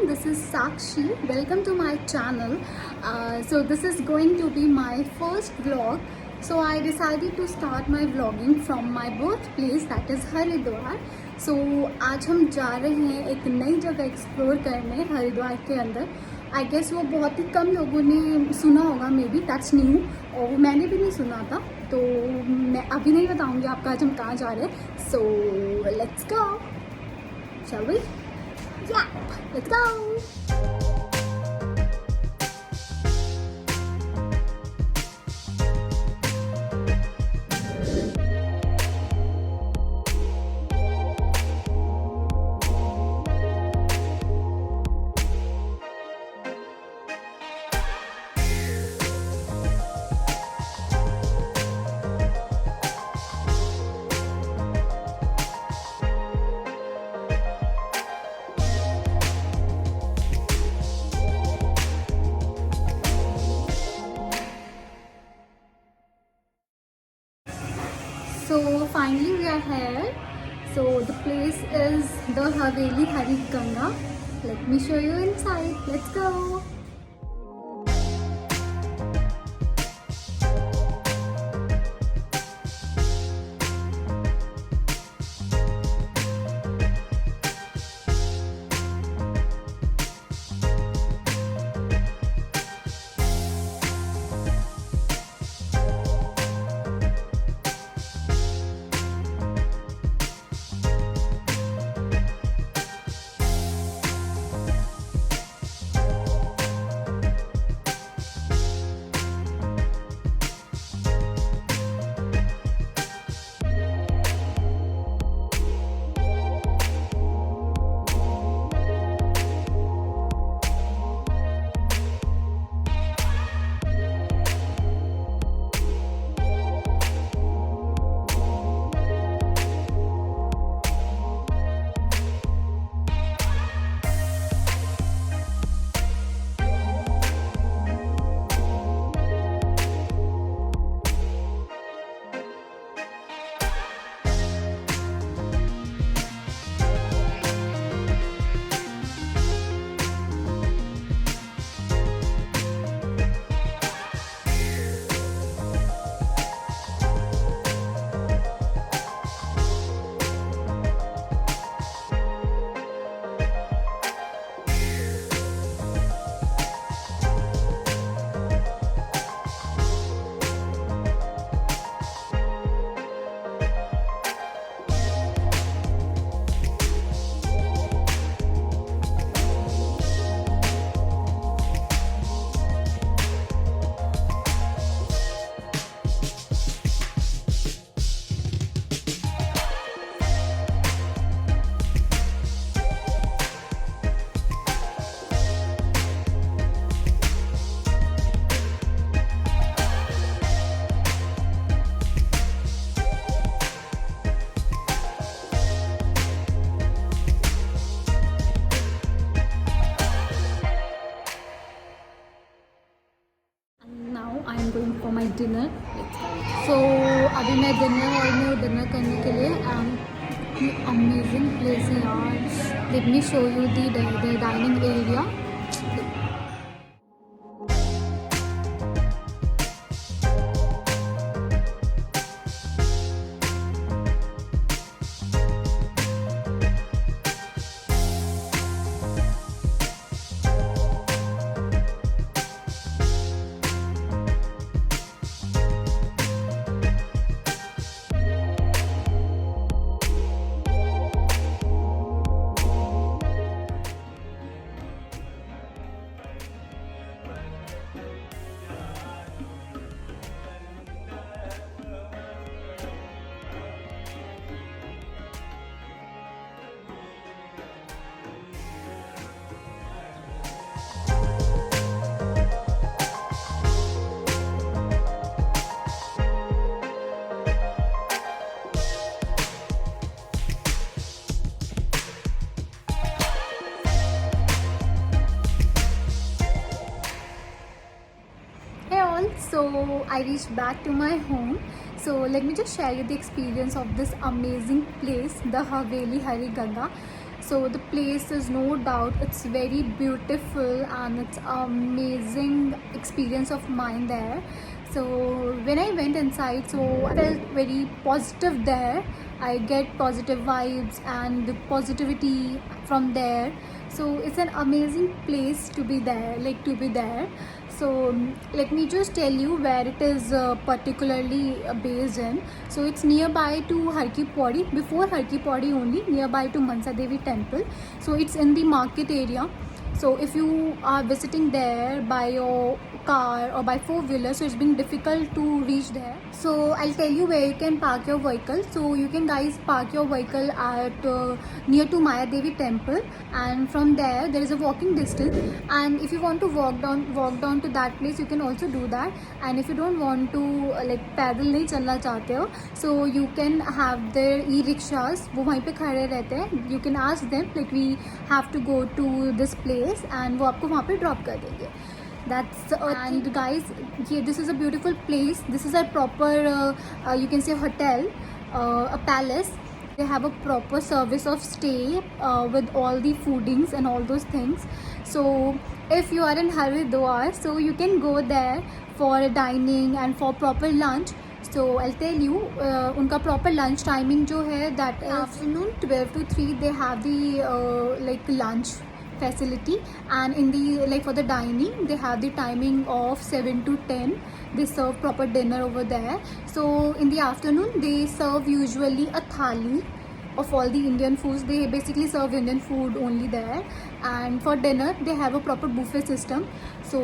everyone, this is Sakshi. Welcome to my channel. So this is going to be my first vlog. So I decided to start my vlogging from my birthplace, that is Haridwar. So आज हम जा रहे हैं एक नई जगह explore करने हरिद्वार के अंदर. आई गेस वो बहुत ही कम लोगों ने सुना होगा, मे बी दैट्स न्यू, और मैंने भी नहीं सुना था. तो मैं अभी नहीं बताऊंगी आपको आज हम कहाँ जा रहे हैं. So let's go. Shall we? Yeah, let's go. So finally we are here. So the place is the Haveli Hari Ganga. Let me show you inside. Let's go. I am going for my dinner. So अभी मैं dinner करने के लिए amazing place है यार. Let me show you the dining area. So I reached back to my home. So let me just share you the experience of this amazing place, the Haveli Hari Ganga. So the place is no doubt, it's very beautiful and it's amazing experience of mine there. So when I went inside, so I felt very positive there. I get positive vibes and the positivity from there. So it's an amazing place to be there, like to be there. So let me just tell you where it is particularly based in. So it's nearby to Har Ki Pauri, before Har Ki Pauri only, nearby to Mansa Devi temple. So it's in the market area. So if you are visiting there by your car or by four-wheeler, so it's being difficult to reach there. So I'll tell you where you can park your vehicle. So you can guys park your vehicle at near to Maya Devi temple, and from there is a walking distance. And if you want to walk down to that place, you can also do that. And if you don't want to like पैदल नहीं चलना चाहते हो, so you can have their e-rickshaws, वो वहीं पे खड़े रहते हैं. You can ask them like we have to go to this place, and वो आपको वहाँ पे drop कर देंगे. That's and guys, yeah, this is a beautiful place. This is a proper you can say hotel, a palace. They have a proper service of stay with all the foodings and all those things. So if you are in Haridwar, so you can go there for dining and for proper lunch. So I'll tell you उनका proper lunch timing जो है that afternoon 12 to 3 they have the like lunch facility, and in the like for the dining they have the timing of 7 to 10. They serve proper dinner over there. So in the afternoon they serve usually a thali of all the Indian foods. They basically serve Indian food only there. And for dinner they have a proper buffet system. So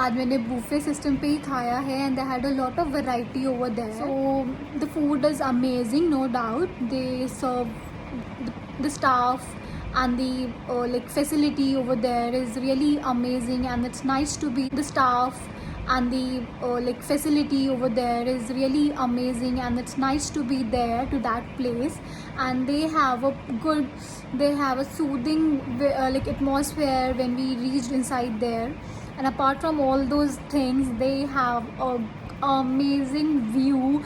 आज मैंने buffet system पे ही खाया है, and they had a lot of variety over there. So the food is amazing, no doubt. They serve the staff and the like facility over there is really amazing, and it's nice to be the staff and the like facility over there is really amazing, and it's nice to be there to that place. And they have a soothing like atmosphere when we reached inside there. And apart from all those things, they have a amazing view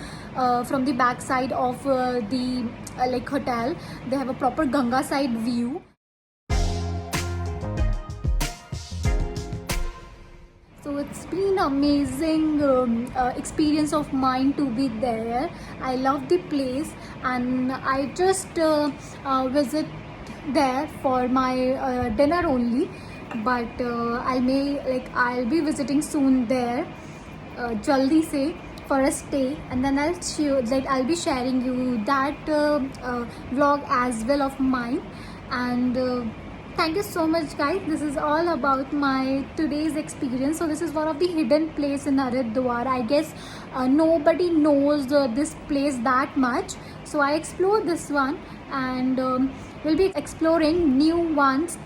from the backside of the like hotel. They have a proper Ganga side view. So it's been amazing experience of mine to be there. I love the place, and I just visit there for my dinner only. But I'll be visiting soon there, jaldi se, for a stay, and then I'll be sharing you that vlog as well of mine. And thank you so much guys. This is all about my today's experience. So this is one of the hidden place in Haridwar. I guess nobody knows this place that much. So I explored this one, and we'll be exploring new ones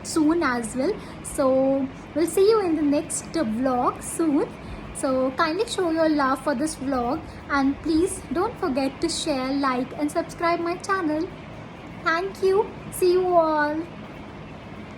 soon as well. So we'll see you in the next vlog soon. So kindly show your love for this vlog, and please don't forget to share, like and subscribe my channel. Thank you. See you all.